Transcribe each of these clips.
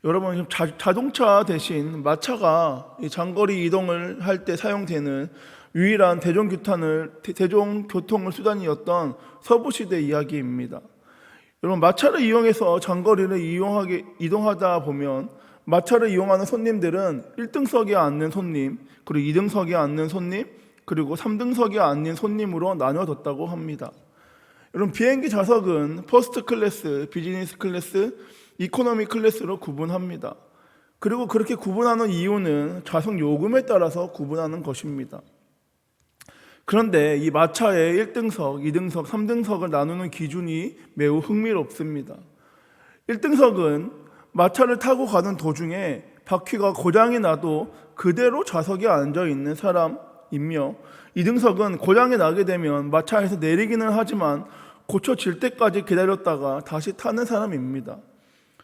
여러분, 지금 자동차 대신 마차가 이 장거리 이동을 할 때 사용되는 유일한 대중교통을 수단이었던 서부시대 이야기입니다. 여러분, 마차를 이용해서 장거리를 이동하다 보면 마차를 이용하는 손님들은 1등석에 앉는 손님, 그리고 2등석에 앉는 손님, 그리고 3등석에 앉는 손님으로 나뉘어졌다고 합니다. 여러분, 비행기 좌석은 퍼스트 클래스, 비즈니스 클래스, 이코노미 클래스로 구분합니다. 그리고 그렇게 구분하는 이유는 좌석 요금에 따라서 구분하는 것입니다. 그런데 이 마차의 1등석, 2등석, 3등석을 나누는 기준이 매우 흥미롭습니다. 1등석은 마차를 타고 가는 도중에 바퀴가 고장이 나도 그대로 좌석에 앉아있는 사람이며, 2등석은 고장이 나게 되면 마차에서 내리기는 하지만 고쳐질 때까지 기다렸다가 다시 타는 사람입니다.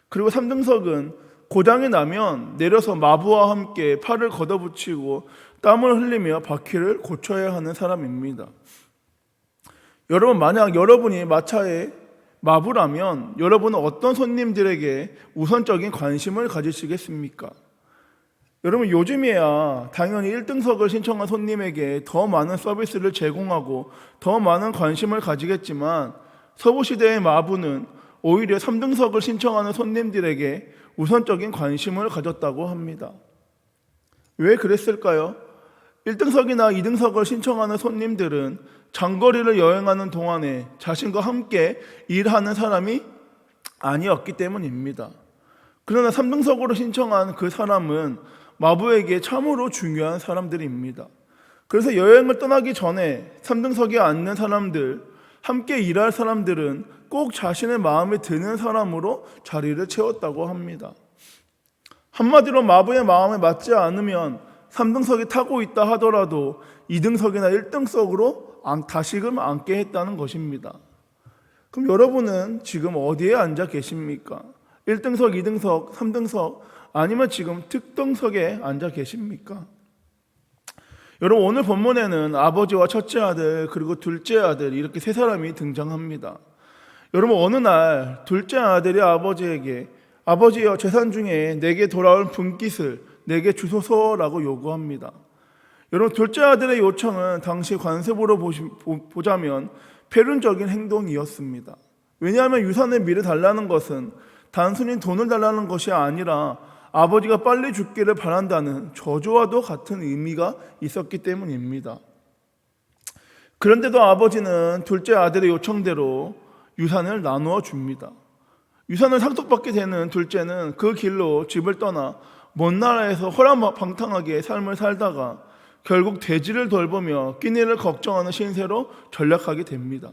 그리고 3등석은 고장이 나면 내려서 마부와 함께 팔을 걷어붙이고 땀을 흘리며 바퀴를 고쳐야 하는 사람입니다. 여러분, 만약 여러분이 마차의 마부라면 여러분은 어떤 손님들에게 우선적인 관심을 가지시겠습니까? 여러분, 요즘이야 당연히 1등석을 신청한 손님에게 더 많은 서비스를 제공하고 더 많은 관심을 가지겠지만, 서부시대의 마부는 오히려 3등석을 신청하는 손님들에게 우선적인 관심을 가졌다고 합니다. 왜 그랬을까요? 1등석이나 2등석을 신청하는 손님들은 장거리를 여행하는 동안에 자신과 함께 일하는 사람이 아니었기 때문입니다. 그러나 3등석으로 신청한 그 사람은 마부에게 참으로 중요한 사람들입니다. 그래서 여행을 떠나기 전에 3등석에 앉는 사람들, 함께 일할 사람들은 꼭 자신의 마음에 드는 사람으로 자리를 채웠다고 합니다. 한마디로 마부의 마음에 맞지 않으면 3등석에 타고 있다 하더라도 2등석이나 1등석으로 다시금 앉게 했다는 것입니다. 그럼 여러분은 지금 어디에 앉아 계십니까? 1등석, 2등석, 3등석, 아니면 지금 특등석에 앉아 계십니까? 여러분, 오늘 본문에는 아버지와 첫째 아들 그리고 둘째 아들, 이렇게 세 사람이 등장합니다. 여러분, 어느 날 둘째 아들이 아버지에게 아버지여, 재산 중에 내게 돌아올 분깃을 내게 주소서라고 요구합니다. 여러분, 둘째 아들의 요청은 당시 관습으로 보자면 폐륜적인 행동이었습니다. 왜냐하면 유산의 미를 달라는 것은 단순히 돈을 달라는 것이 아니라 아버지가 빨리 죽기를 바란다는 저주와도 같은 의미가 있었기 때문입니다. 그런데도 아버지는 둘째 아들의 요청대로 유산을 나누어 줍니다. 유산을 상속받게 되는 둘째는 그 길로 집을 떠나 먼 나라에서 호락방탕하게 삶을 살다가 결국 돼지를 돌보며 끼니를 걱정하는 신세로 전락하게 됩니다.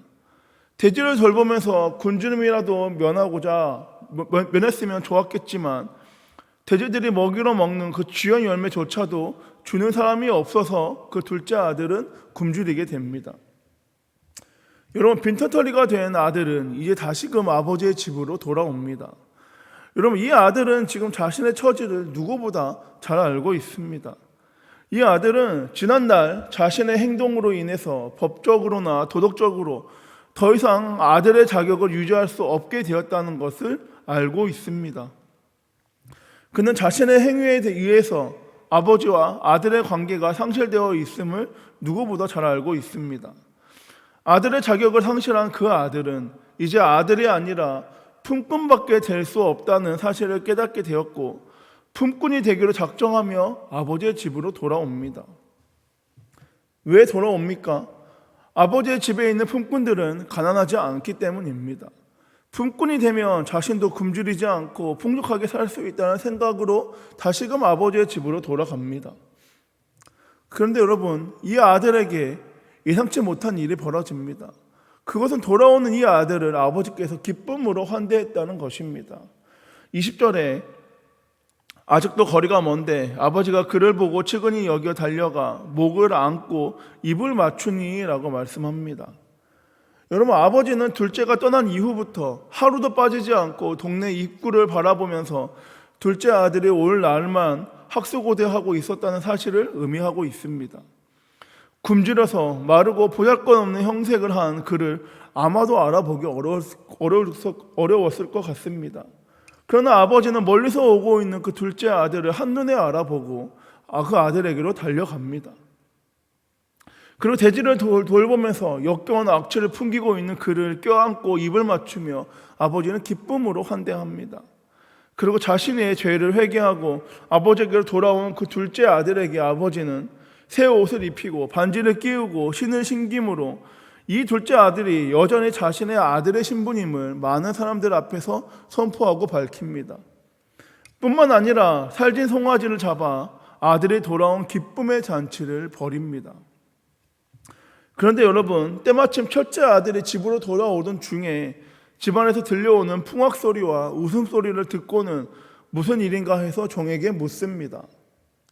돼지를 돌보면서 군주님이라도 면했으면 좋았겠지만 돼지들이 먹이로 먹는 그 귀한 열매조차도 주는 사람이 없어서 그 둘째 아들은 굶주리게 됩니다. 여러분, 빈털터리가 된 아들은 이제 다시금 아버지의 집으로 돌아옵니다. 여러분, 이 아들은 지금 자신의 처지를 누구보다 잘 알고 있습니다. 이 아들은 지난날 자신의 행동으로 인해서 법적으로나 도덕적으로 더 이상 아들의 자격을 유지할 수 없게 되었다는 것을 알고 있습니다. 그는 자신의 행위에 의해서 아버지와 아들의 관계가 상실되어 있음을 누구보다 잘 알고 있습니다. 아들의 자격을 상실한 그 아들은 이제 아들이 아니라 품꾼밖에 될 수 없다는 사실을 깨닫게 되었고, 품꾼이 되기로 작정하며 아버지의 집으로 돌아옵니다. 왜 돌아옵니까? 아버지의 집에 있는 품꾼들은 가난하지 않기 때문입니다. 품꾼이 되면 자신도 굶주리지 않고 풍족하게 살 수 있다는 생각으로 다시금 아버지의 집으로 돌아갑니다. 그런데 여러분, 이 아들에게 예상치 못한 일이 벌어집니다. 그것은 돌아오는 이 아들을 아버지께서 기쁨으로 환대했다는 것입니다. 20절에 아직도 거리가 먼데 아버지가 그를 보고 측은히 여겨 달려가 목을 안고 입을 맞추니 라고 말씀합니다. 여러분, 아버지는 둘째가 떠난 이후부터 하루도 빠지지 않고 동네 입구를 바라보면서 둘째 아들이 올 날만 학수고대하고 있었다는 사실을 의미하고 있습니다. 굶주려서 마르고 보잘것없는 형색을 한 그를 아마도 알아보기 어려웠을 것 같습니다. 그러나 아버지는 멀리서 오고 있는 그 둘째 아들을 한눈에 알아보고 그 아들에게로 달려갑니다. 그리고 돼지를 돌보면서 역겨운 악취를 풍기고 있는 그를 껴안고 입을 맞추며 아버지는 기쁨으로 환대합니다. 그리고 자신의 죄를 회개하고 아버지에게로 돌아온 그 둘째 아들에게 아버지는 새 옷을 입히고 반지를 끼우고 신을 신김으로 이 둘째 아들이 여전히 자신의 아들의 신분임을 많은 사람들 앞에서 선포하고 밝힙니다. 뿐만 아니라 살진 송아지를 잡아 아들이 돌아온 기쁨의 잔치를 벌입니다. 그런데 여러분, 때마침 첫째 아들이 집으로 돌아오던 중에 집안에서 들려오는 풍악 소리와 웃음소리를 듣고는 무슨 일인가 해서 종에게 묻습니다.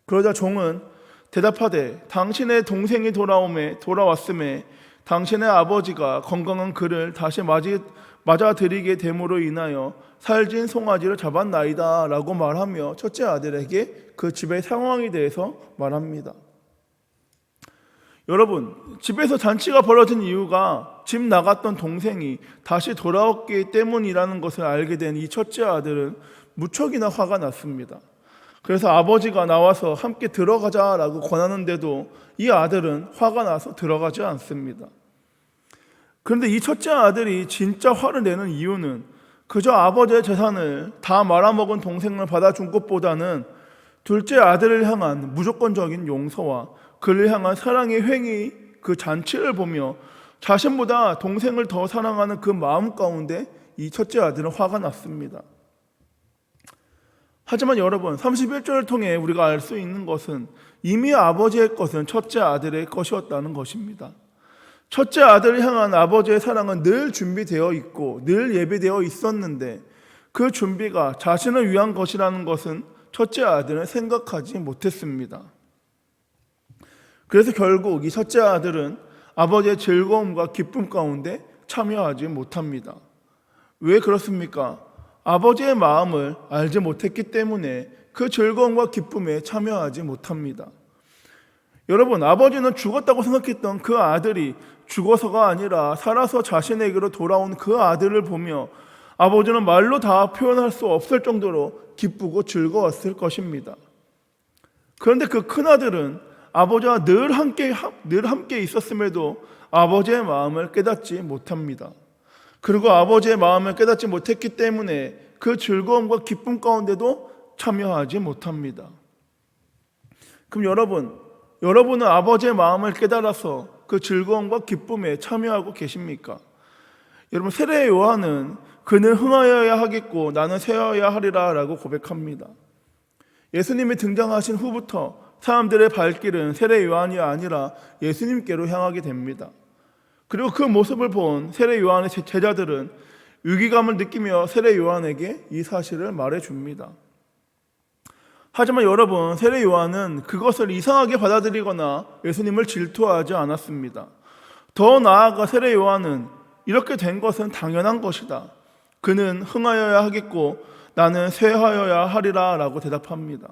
그러자 종은 대답하되 당신의 동생이 돌아왔음에 당신의 아버지가 건강한 그를 다시 맞아들이게 됨으로 인하여 살진 송아지를 잡았나이다 라고 말하며 첫째 아들에게 그 집의 상황에 대해서 말합니다. 여러분, 집에서 잔치가 벌어진 이유가 집 나갔던 동생이 다시 돌아왔기 때문이라는 것을 알게 된 이 첫째 아들은 무척이나 화가 났습니다. 그래서 아버지가 나와서 함께 들어가자라고 권하는데도 이 아들은 화가 나서 들어가지 않습니다. 그런데 이 첫째 아들이 진짜 화를 내는 이유는 그저 아버지의 재산을 다 말아먹은 동생을 받아준 것보다는 둘째 아들을 향한 무조건적인 용서와 그를 향한 사랑의 행위, 그 잔치를 보며 자신보다 동생을 더 사랑하는 그 마음 가운데 이 첫째 아들은 화가 났습니다. 하지만 여러분, 31절을 통해 우리가 알 수 있는 것은 이미 아버지의 것은 첫째 아들의 것이었다는 것입니다. 첫째 아들을 향한 아버지의 사랑은 늘 준비되어 있고 늘 예비되어 있었는데 그 준비가 자신을 위한 것이라는 것은 첫째 아들은 생각하지 못했습니다. 그래서 결국 이 첫째 아들은 아버지의 즐거움과 기쁨 가운데 참여하지 못합니다. 왜 그렇습니까? 아버지의 마음을 알지 못했기 때문에 그 즐거움과 기쁨에 참여하지 못합니다. 여러분, 아버지는 죽었다고 생각했던 그 아들이 죽어서가 아니라 살아서 자신에게로 돌아온 그 아들을 보며 아버지는 말로 다 표현할 수 없을 정도로 기쁘고 즐거웠을 것입니다. 그런데 그 큰아들은 아버지와 늘 함께 있었음에도 아버지의 마음을 깨닫지 못합니다. 그리고 아버지의 마음을 깨닫지 못했기 때문에 그 즐거움과 기쁨 가운데도 참여하지 못합니다. 그럼 여러분은 아버지의 마음을 깨달아서 그 즐거움과 기쁨에 참여하고 계십니까? 여러분, 세례 요한은 그는 흥하여야 하겠고 나는 쇠하여야 하리라 라고 고백합니다. 예수님이 등장하신 후부터 사람들의 발길은 세례 요한이 아니라 예수님께로 향하게 됩니다. 그리고 그 모습을 본 세례 요한의 제자들은 위기감을 느끼며 세례 요한에게 이 사실을 말해줍니다. 하지만 여러분, 세례 요한은 그것을 이상하게 받아들이거나 예수님을 질투하지 않았습니다. 더 나아가 세례 요한은 이렇게 된 것은 당연한 것이다. 그는 흥하여야 하겠고 나는 쇠하여야 하리라 라고 대답합니다.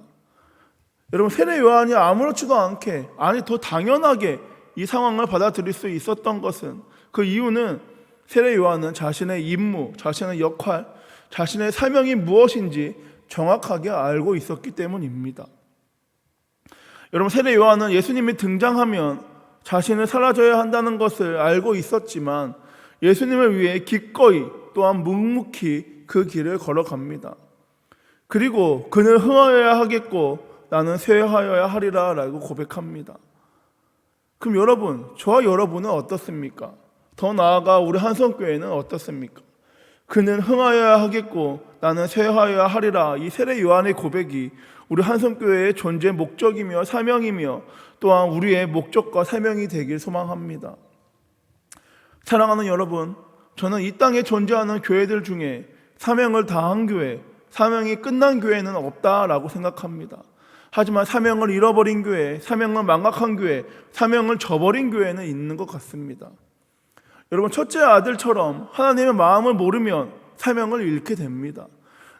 여러분, 세례 요한이 아무렇지도 않게, 아니 더 당연하게 이 상황을 받아들일 수 있었던 것은 그 이유는 세례 요한은 자신의 임무, 자신의 역할, 자신의 사명이 무엇인지 정확하게 알고 있었기 때문입니다. 여러분, 세례 요한은 예수님이 등장하면 자신을 사라져야 한다는 것을 알고 있었지만 예수님을 위해 기꺼이 또한 묵묵히 그 길을 걸어갑니다. 그리고 그는 흥하여야 하겠고 나는 쇠하여야 하리라 라고 고백합니다. 그럼 여러분, 저와 여러분은 어떻습니까? 더 나아가 우리 한성교회는 어떻습니까? 그는 흥하여야 하겠고 나는 쇠하여야 하리라, 이 세례 요한의 고백이 우리 한성교회의 존재 목적이며 사명이며 또한 우리의 목적과 사명이 되길 소망합니다. 사랑하는 여러분, 저는 이 땅에 존재하는 교회들 중에 사명을 다한 교회, 사명이 끝난 교회는 없다라고 생각합니다. 하지만 사명을 잃어버린 교회, 사명을 망각한 교회, 사명을 저버린 교회는 있는 것 같습니다. 여러분, 첫째 아들처럼 하나님의 마음을 모르면 사명을 잃게 됩니다.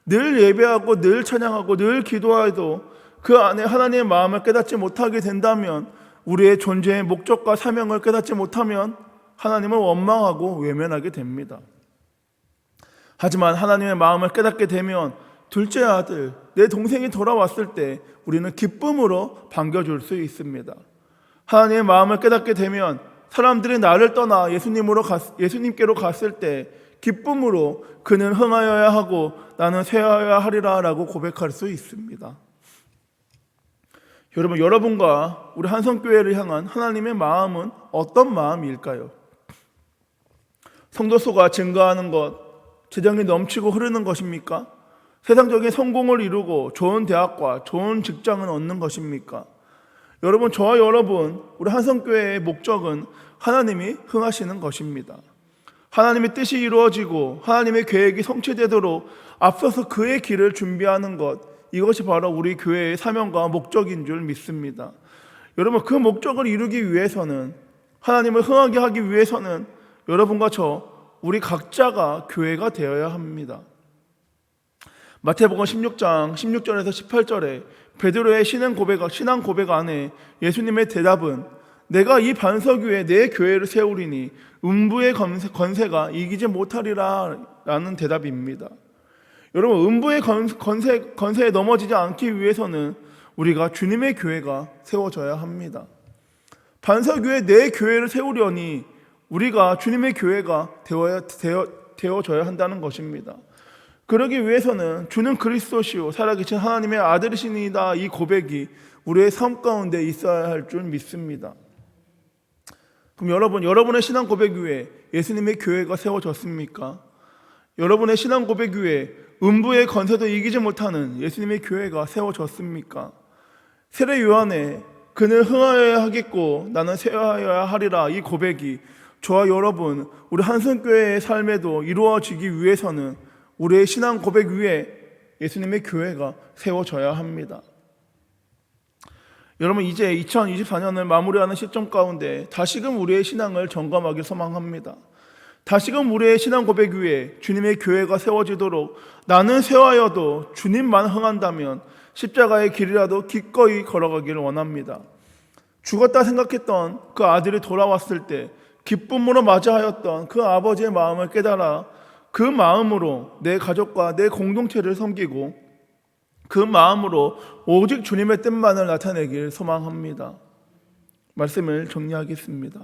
늘 예배하고 늘 찬양하고 늘 기도해도 그 안에 하나님의 마음을 깨닫지 못하게 된다면, 우리의 존재의 목적과 사명을 깨닫지 못하면 하나님을 원망하고 외면하게 됩니다. 하지만 하나님의 마음을 깨닫게 되면 둘째 아들, 내 동생이 돌아왔을 때 우리는 기쁨으로 반겨줄 수 있습니다. 하나님의 마음을 깨닫게 되면 사람들이 나를 떠나 예수님께로 갔을 때 기쁨으로 그는 흥하여야 하고 나는 쇠하여야 하리라 라고 고백할 수 있습니다. 여러분과 우리 한성교회를 향한 하나님의 마음은 어떤 마음일까요? 성도 수가 증가하는 것, 재정이 넘치고 흐르는 것입니까? 세상적인 성공을 이루고 좋은 대학과 좋은 직장을 얻는 것입니까? 저와 여러분, 우리 한성교회의 목적은 하나님이 흥하시는 것입니다. 하나님의 뜻이 이루어지고 하나님의 계획이 성취되도록 앞서서 그의 길을 준비하는 것, 이것이 바로 우리 교회의 사명과 목적인 줄 믿습니다. 여러분, 그 목적을 이루기 위해서는, 하나님을 흥하게 하기 위해서는 여러분과 우리 각자가 교회가 되어야 합니다. 마태복음 16장 16절에서 18절에 베드로의 신앙 고백 안에 예수님의 대답은 내가 이 반석 위에 내 교회를 세우리니 음부의 건세가 이기지 못하리라 라는 대답입니다. 여러분, 음부의 건세에 넘어지지 않기 위해서는 우리가 주님의 교회가 세워져야 합니다. 반석 위에 내 교회를 세우려니 우리가 주님의 교회가 되어져야 한다는 것입니다. 그러기 위해서는 주는 그리스도시요 살아계신 하나님의 아들이시니다 이 고백이 우리의 삶 가운데 있어야 할 줄 믿습니다. 그럼 여러분의 신앙 고백 위에 예수님의 교회가 세워졌습니까? 여러분의 신앙 고백 위에 음부의 건세도 이기지 못하는 예수님의 교회가 세워졌습니까? 세례 요한의 그는 흥하여야 하겠고 나는 쇠하여야 하리라 이 고백이 저와 여러분, 우리 한성교회의 삶에도 이루어지기 위해서는 우리의 신앙 고백 위에 예수님의 교회가 세워져야 합니다. 여러분, 이제 2024년을 마무리하는 시점 가운데 다시금 우리의 신앙을 점검하길 소망합니다. 다시금 우리의 신앙 고백 위에 주님의 교회가 세워지도록 나는 쇠하여도 주님만 흥한다면 십자가의 길이라도 기꺼이 걸어가기를 원합니다. 죽었다 생각했던 그 아들이 돌아왔을 때 기쁨으로 맞이하였던 그 아버지의 마음을 깨달아 그 마음으로 내 가족과 내 공동체를 섬기고 그 마음으로 오직 주님의 뜻만을 나타내길 소망합니다. 말씀을 정리하겠습니다.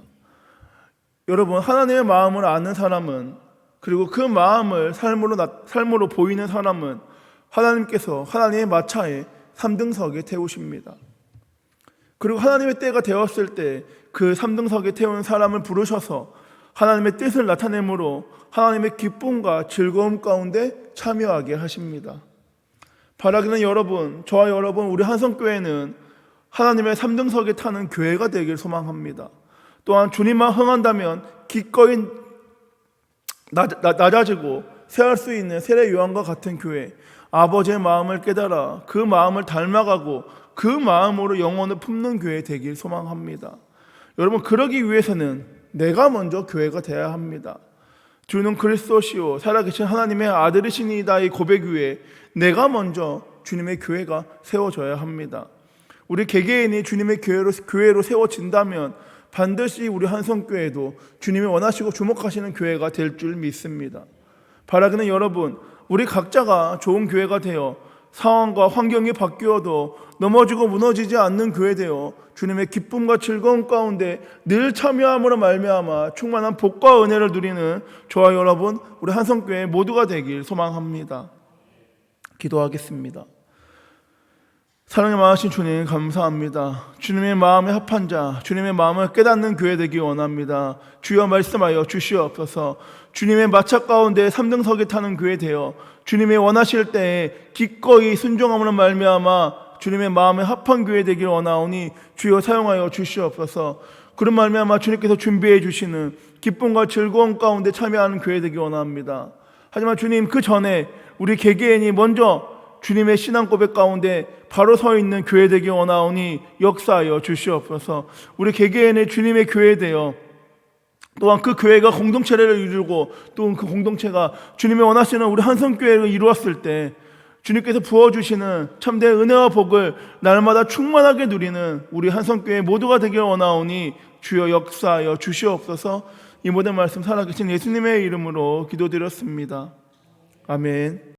여러분, 하나님의 마음을 아는 사람은, 그리고 그 마음을 삶으로 보이는 사람은 하나님께서 하나님의 마차에 3등석에 태우십니다. 그리고 하나님의 때가 되었을 때 그 3등석에 태운 사람을 부르셔서 하나님의 뜻을 나타내므로 하나님의 기쁨과 즐거움 가운데 참여하게 하십니다. 바라기는 저와 여러분, 우리 한성교회는 하나님의 3등석에 타는 교회가 되길 소망합니다. 또한 주님만 흥한다면 기꺼이 낮아지고 쇠할 수 있는 세례 요한과 같은 교회, 아버지의 마음을 깨달아 그 마음을 닮아가고 그 마음으로 영혼을 품는 교회 되길 소망합니다. 여러분, 그러기 위해서는 내가 먼저 교회가 되어야 합니다. 주는 그리스도시요 살아계신 하나님의 아들이시니이다 이 고백 위에 내가 먼저 주님의 교회가 세워져야 합니다. 우리 개개인이 주님의 교회로 세워진다면 반드시 우리 한성교회도 주님이 원하시고 주목하시는 교회가 될 줄 믿습니다. 바라기는 여러분, 우리 각자가 좋은 교회가 되어 상황과 환경이 바뀌어도 넘어지고 무너지지 않는 교회 되어 주님의 기쁨과 즐거움 가운데 늘 참여함으로 말미암아 충만한 복과 은혜를 누리는 저와 여러분, 우리 한성교회 모두가 되길 소망합니다. 기도하겠습니다. 사랑이 많으신 주님, 감사합니다. 주님의 마음에 합한 자, 주님의 마음을 깨닫는 교회 되기 원합니다. 주여 말씀하여 주시옵소서. 주님의 마차 가운데 3등석에 타는 교회 되어 주님의 원하실 때에 기꺼이 순종함으로 말미암아 주님의 마음에 합한 교회 되기를 원하오니 주여 사용하여 주시옵소서. 그런 말미암아 주님께서 준비해 주시는 기쁨과 즐거움 가운데 참여하는 교회 되기 원합니다. 하지만 주님, 그 전에 우리 개개인이 먼저 주님의 신앙 고백 가운데 바로 서 있는 교회 되기 원하오니 역사하여 주시옵소서. 우리 개개인의 주님의 교회 되어 또한 그 교회가 공동체를 이루고 또 그 공동체가 주님이 원하시는 우리 한성교회를 이루었을 때 주님께서 부어주시는 참된 은혜와 복을 날마다 충만하게 누리는 우리 한성교회 모두가 되길 원하오니 주여 역사하여 주시옵소서. 이 모든 말씀 살아계신 예수님의 이름으로 기도드렸습니다. 아멘.